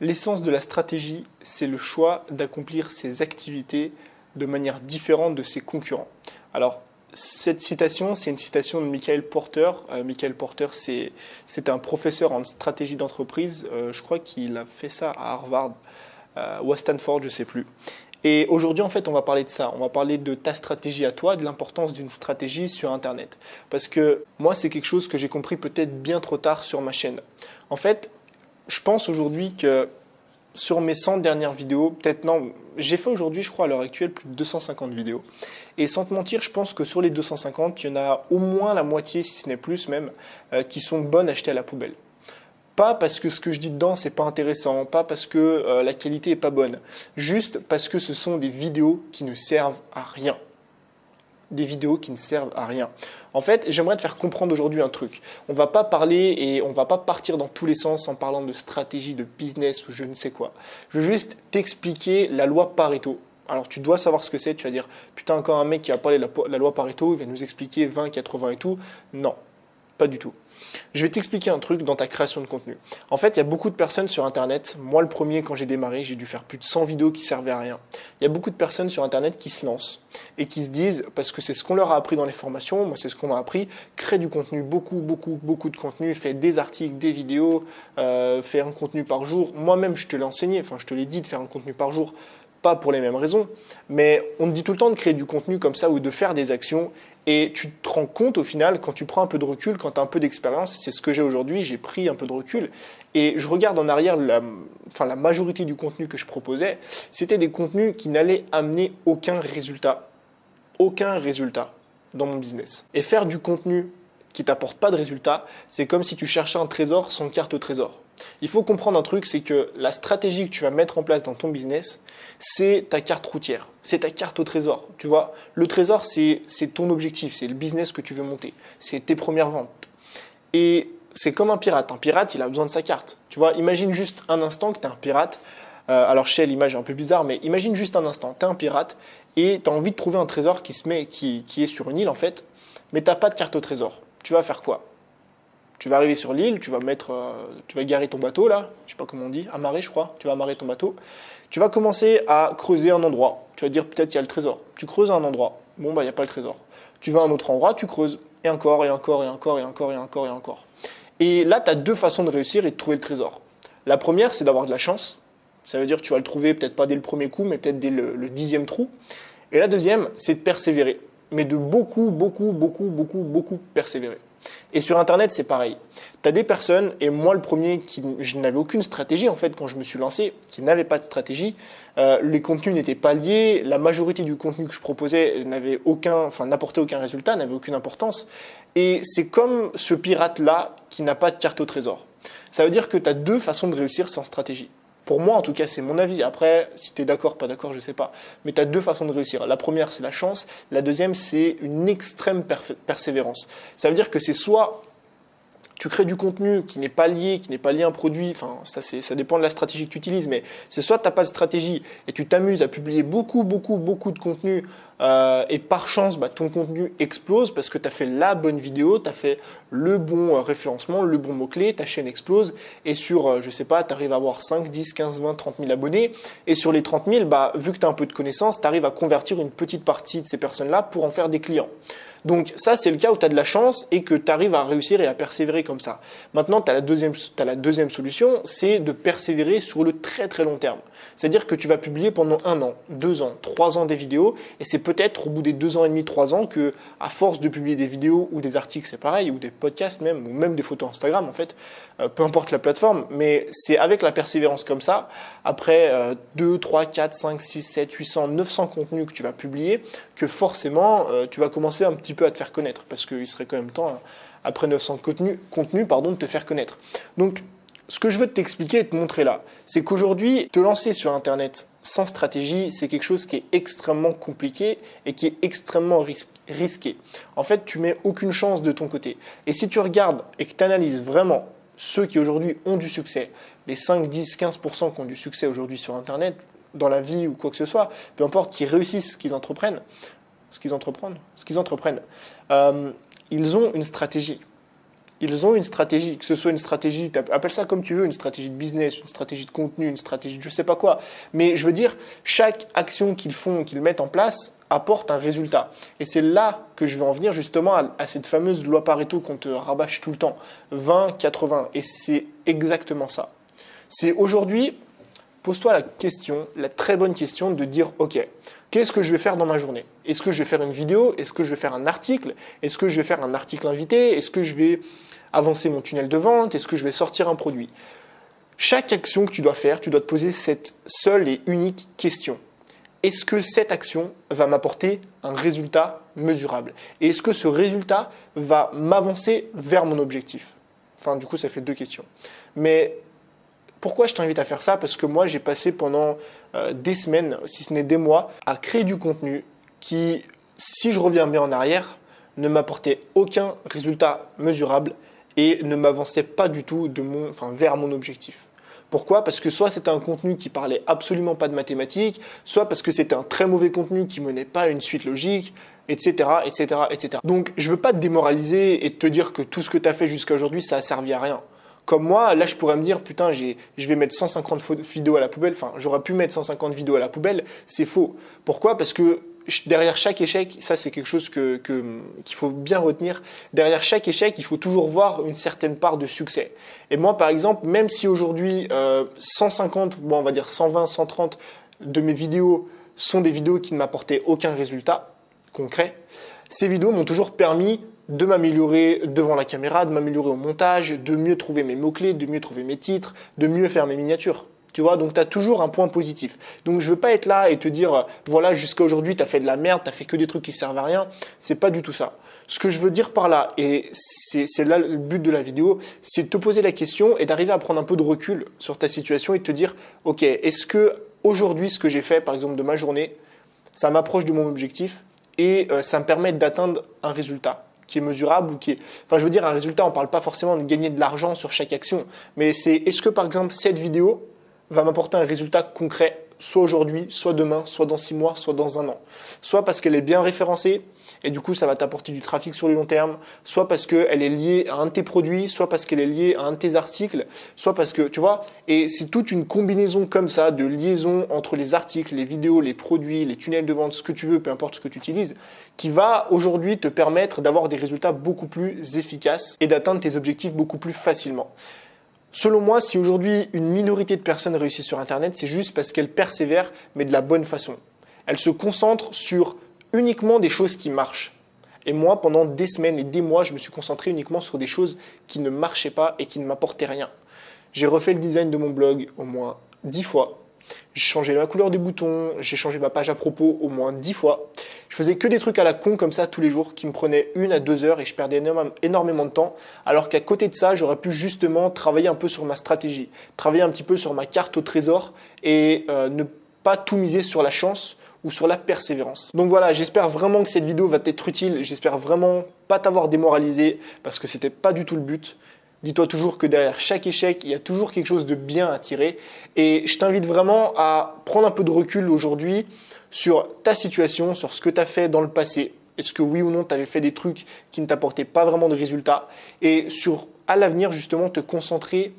L'essence de la stratégie, c'est le choix d'accomplir ses activités de manière différente de ses concurrents. Alors, cette citation, c'est une citation de Michael Porter. Michael Porter, c'est un professeur en stratégie d'entreprise. Je crois qu'il a fait ça à Harvard ou à Stanford, je ne sais plus. Et aujourd'hui, en fait, on va parler de ça. On va parler de ta stratégie à toi, de l'importance d'une stratégie sur Internet. Parce que moi, c'est quelque chose que j'ai compris peut-être bien trop tard sur ma chaîne. En fait, je pense aujourd'hui que sur mes 100 dernières vidéos, peut-être non, j'ai fait aujourd'hui, je crois, à l'heure actuelle, plus de 250 vidéos. Et sans te mentir, je pense que sur les 250, il y en a au moins la moitié, si ce n'est plus même, qui sont bonnes à jeter à la poubelle. Pas parce que ce que je dis dedans, c'est pas intéressant, pas parce que la qualité est pas bonne, juste parce que ce sont des vidéos qui ne servent à rien. Des vidéos qui ne servent à rien. En fait, j'aimerais te faire comprendre aujourd'hui un truc. On va pas parler et on va pas partir dans tous les sens en parlant de stratégie, de business ou je ne sais quoi. Je veux juste t'expliquer la loi Pareto. Alors tu dois savoir ce que c'est, tu vas dire putain encore un mec qui a parlé de la loi Pareto, il va nous expliquer 20, 80 et tout. Non, pas du tout. Je vais t'expliquer un truc dans ta création de contenu. En fait, il y a beaucoup de personnes sur Internet. Moi, le premier, quand j'ai démarré, j'ai dû faire plus de 100 vidéos qui servaient à rien. Il y a beaucoup de personnes sur Internet qui se lancent et qui se disent, parce que c'est ce qu'on leur a appris dans les formations, moi c'est ce qu'on a appris, crée du contenu, beaucoup de contenu, fais des articles, des vidéos, fais un contenu par jour. Moi-même, je te l'ai enseigné, enfin je te l'ai dit de faire un contenu par jour, pas pour les mêmes raisons, mais on te dit tout le temps de créer du contenu comme ça ou de faire des actions. Et tu te rends compte au final, quand tu prends un peu de recul, quand tu as un peu d'expérience, c'est ce que j'ai aujourd'hui, j'ai pris un peu de recul, et je regarde en arrière, la majorité du contenu que je proposais, c'était des contenus qui n'allaient amener aucun résultat dans mon business. Et faire du contenu qui t'apporte pas de résultat, c'est comme si tu cherchais un trésor sans carte au trésor. Il faut comprendre un truc, c'est que la stratégie que tu vas mettre en place dans ton business, c'est ta carte routière, c'est ta carte au trésor. Tu vois, le trésor, c'est ton objectif, c'est le business que tu veux monter, c'est tes premières ventes. Et c'est comme un pirate. Un pirate, il a besoin de sa carte. Tu vois, imagine juste un instant que tu es un pirate. Alors, je sais, l'image est un peu bizarre, mais imagine juste un instant, tu es un pirate et tu as envie de trouver un trésor qui est sur une île en fait, mais tu n'as pas de carte au trésor. Tu vas faire quoi? Tu vas arriver sur l'île, tu vas garer ton bateau là, je sais pas comment on dit, amarrer je crois, tu vas amarrer ton bateau. Tu vas commencer à creuser un endroit. Tu vas dire peut-être il y a le trésor. Tu creuses un endroit. Bon bah il n'y a pas le trésor. Tu vas à un autre endroit, tu creuses et encore et encore et encore et encore et encore et encore. Et là tu as deux façons de réussir et de trouver le trésor. La première c'est d'avoir de la chance. Ça veut dire que tu vas le trouver peut-être pas dès le premier coup mais peut-être dès le 10e trou. Et la deuxième c'est de persévérer. Mais de beaucoup persévérer. Et sur Internet, c'est pareil. Tu as des personnes, et moi le premier, je n'avais aucune stratégie en fait quand je me suis lancé, qui n'avait pas de stratégie. Les contenus n'étaient pas liés, la majorité du contenu que je proposais n'apportait aucun résultat, n'avait aucune importance. Et c'est comme ce pirate-là qui n'a pas de carte au trésor. Ça veut dire que tu as deux façons de réussir sans stratégie. Pour moi, en tout cas, c'est mon avis. Après, si tu es d'accord, pas d'accord, je ne sais pas. Mais tu as deux façons de réussir. La première, c'est la chance. La deuxième, c'est une extrême persévérance. Ça veut dire que c'est soit tu crées du contenu qui n'est pas lié à un produit, enfin ça dépend de la stratégie que tu utilises, mais c'est soit tu n'as pas de stratégie et tu t'amuses à publier beaucoup de contenu et par chance ton contenu explose parce que tu as fait la bonne vidéo, tu as fait le bon référencement, le bon mot-clé, ta chaîne explose et sur, je sais pas, tu arrives à avoir 5, 10, 15, 20, 30 000 abonnés et sur les 30 000, vu que tu as un peu de connaissances, tu arrives à convertir une petite partie de ces personnes-là pour en faire des clients. Donc ça, c'est le cas où tu as de la chance et que tu arrives à réussir et à persévérer comme ça. Maintenant, tu as la deuxième solution, c'est de persévérer sur le très long terme. C'est-à-dire que tu vas publier pendant 1 an, 2 ans, 3 ans des vidéos et c'est peut-être au bout des 2 ans et demi, 3 ans que, à force de publier des vidéos ou des articles, c'est pareil, ou des podcasts même, ou même des photos Instagram en fait, peu importe la plateforme, mais c'est avec la persévérance comme ça, après 2, 3, 4, 5, 6, 7, 800, 900 contenus que tu vas publier, que forcément tu vas commencer un petit peu à te faire connaître, parce qu'il serait quand même temps, après 900 contenus, de te faire connaître. Donc, ce que je veux t'expliquer et te montrer là, c'est qu'aujourd'hui, te lancer sur Internet sans stratégie, c'est quelque chose qui est extrêmement compliqué et qui est extrêmement risqué. En fait, tu mets aucune chance de ton côté. Et si tu regardes et que tu analyses vraiment ceux qui aujourd'hui ont du succès, les 5, 10, 15% qui ont du succès aujourd'hui sur Internet, dans la vie ou quoi que ce soit, peu importe, qui réussissent ce qu'ils entreprennent, ils ont une stratégie. ils ont une stratégie, que ce soit une stratégie, appelle ça comme tu veux, une stratégie de business, une stratégie de contenu, une stratégie de je sais pas quoi. Mais je veux dire, chaque action qu'ils font, qu'ils mettent en place, apporte un résultat. Et c'est là que je vais en venir justement à cette fameuse loi Pareto qu'on te rabâche tout le temps, 20-80. Et c'est exactement ça. C'est aujourd'hui, pose-toi la question, la très bonne question de dire, ok, qu'est-ce que je vais faire dans ma journée? Est-ce que je vais faire une vidéo? Est-ce que je vais faire un article? Est-ce que je vais faire un article invité? Est-ce que je vais avancer mon tunnel de vente? Est-ce que je vais sortir un produit? Chaque action que tu dois faire, tu dois te poser cette seule et unique question. Est-ce que cette action va m'apporter un résultat mesurable? Et est-ce que ce résultat va m'avancer vers mon objectif? Enfin, du coup, ça fait deux questions. Mais pourquoi je t'invite à faire ça? Parce que moi, j'ai passé pendant des semaines, si ce n'est des mois, à créer du contenu qui, si je reviens bien en arrière, ne m'apportait aucun résultat mesurable et ne m'avançait pas du tout vers mon objectif. Pourquoi? Parce que soit c'était un contenu qui parlait absolument pas de mathématiques, soit parce que c'était un très mauvais contenu qui menait pas à une suite logique, etc., etc., etc. Donc, je veux pas te démoraliser et te dire que tout ce que tu as fait jusqu'à aujourd'hui, ça a servi à rien. Comme moi, là, je pourrais me dire, putain, je vais mettre 150 vidéos à la poubelle. Enfin, j'aurais pu mettre 150 vidéos à la poubelle. C'est faux. Pourquoi? Parce que derrière chaque échec, ça c'est quelque chose qu'il faut bien retenir, derrière chaque échec, il faut toujours voir une certaine part de succès. Et moi, par exemple, même si aujourd'hui 150, bon, on va dire 120, 130 de mes vidéos sont des vidéos qui ne m'apportaient aucun résultat concret, ces vidéos m'ont toujours permis de m'améliorer devant la caméra, de m'améliorer au montage, de mieux trouver mes mots-clés, de mieux trouver mes titres, de mieux faire mes miniatures. Tu vois, donc tu as toujours un point positif. Donc je veux pas être là et te dire, voilà, jusqu'à aujourd'hui, tu as fait de la merde, tu as fait que des trucs qui servent à rien. C'est pas du tout ça. Ce que je veux dire par là, et c'est là le but de la vidéo, c'est de te poser la question et d'arriver à prendre un peu de recul sur ta situation et de te dire, ok, est-ce que aujourd'hui, ce que j'ai fait, par exemple, de ma journée, ça m'approche de mon objectif et ça me permet d'atteindre un résultat qui est mesurable ou qui est... Enfin, je veux dire, un résultat, on ne parle pas forcément de gagner de l'argent sur chaque action, mais c'est est-ce que, par exemple, cette vidéo va m'apporter un résultat concret, soit aujourd'hui, soit demain, soit dans 6 mois, soit dans 1 an. Soit parce qu'elle est bien référencée, et du coup, ça va t'apporter du trafic sur le long terme, soit parce qu'elle est liée à un de tes produits, soit parce qu'elle est liée à un de tes articles, soit parce que, tu vois, et c'est toute une combinaison comme ça de liaison entre les articles, les vidéos, les produits, les tunnels de vente, ce que tu veux, peu importe ce que tu utilises, qui va aujourd'hui te permettre d'avoir des résultats beaucoup plus efficaces et d'atteindre tes objectifs beaucoup plus facilement. Selon moi, si aujourd'hui une minorité de personnes réussissent sur Internet, c'est juste parce qu'elles persévèrent, mais de la bonne façon. Elles se concentrent sur uniquement des choses qui marchent. Et moi, pendant des semaines et des mois, je me suis concentré uniquement sur des choses qui ne marchaient pas et qui ne m'apportaient rien. J'ai refait le design de mon blog au moins 10 fois. J'ai changé la couleur des boutons, j'ai changé ma page à propos au moins 10 fois. Je faisais que des trucs à la con comme ça tous les jours qui me prenaient 1 à 2 heures et je perdais énormément de temps. Alors qu'à côté de ça, j'aurais pu justement travailler un peu sur ma stratégie, travailler un petit peu sur ma carte au trésor et ne pas tout miser sur la chance ou sur la persévérance. Donc voilà, j'espère vraiment que cette vidéo va t'être utile. J'espère vraiment pas t'avoir démoralisé parce que c'était pas du tout le but. Dis-toi toujours que derrière chaque échec, il y a toujours quelque chose de bien à tirer. Et je t'invite vraiment à prendre un peu de recul aujourd'hui sur ta situation, sur ce que tu as fait dans le passé. Est-ce que oui ou non, tu avais fait des trucs qui ne t'apportaient pas vraiment de résultats? Et sur, à l'avenir, justement, te concentrer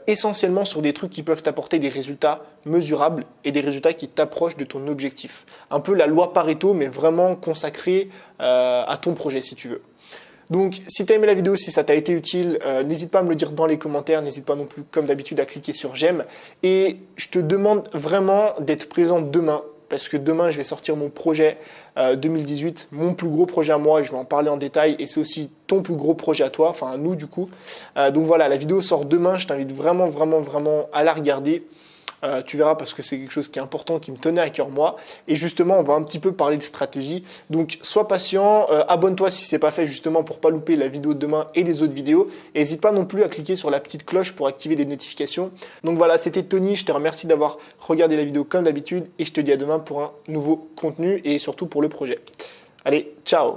essentiellement sur des trucs qui peuvent t'apporter des résultats mesurables et des résultats qui t'approchent de ton objectif. Un peu la loi Pareto, mais vraiment consacrée à ton projet, si tu veux. Donc, si tu as aimé la vidéo, si ça t'a été utile, n'hésite pas à me le dire dans les commentaires. N'hésite pas non plus, comme d'habitude, à cliquer sur j'aime. Et je te demande vraiment d'être présent demain, parce que demain, je vais sortir mon projet 2018, mon plus gros projet à moi, et je vais en parler en détail. Et c'est aussi ton plus gros projet à toi, enfin à nous du coup. Donc voilà, la vidéo sort demain. Je t'invite vraiment, vraiment, vraiment à la regarder. Tu verras parce que c'est quelque chose qui est important, qui me tenait à cœur moi. Et justement, on va un petit peu parler de stratégie. Donc, sois patient, abonne-toi si ce n'est pas fait justement pour ne pas louper la vidéo de demain et les autres vidéos. Et n'hésite pas non plus à cliquer sur la petite cloche pour activer les notifications. Donc voilà, c'était Tony. Je te remercie d'avoir regardé la vidéo comme d'habitude. Et je te dis à demain pour un nouveau contenu et surtout pour le projet. Allez, ciao!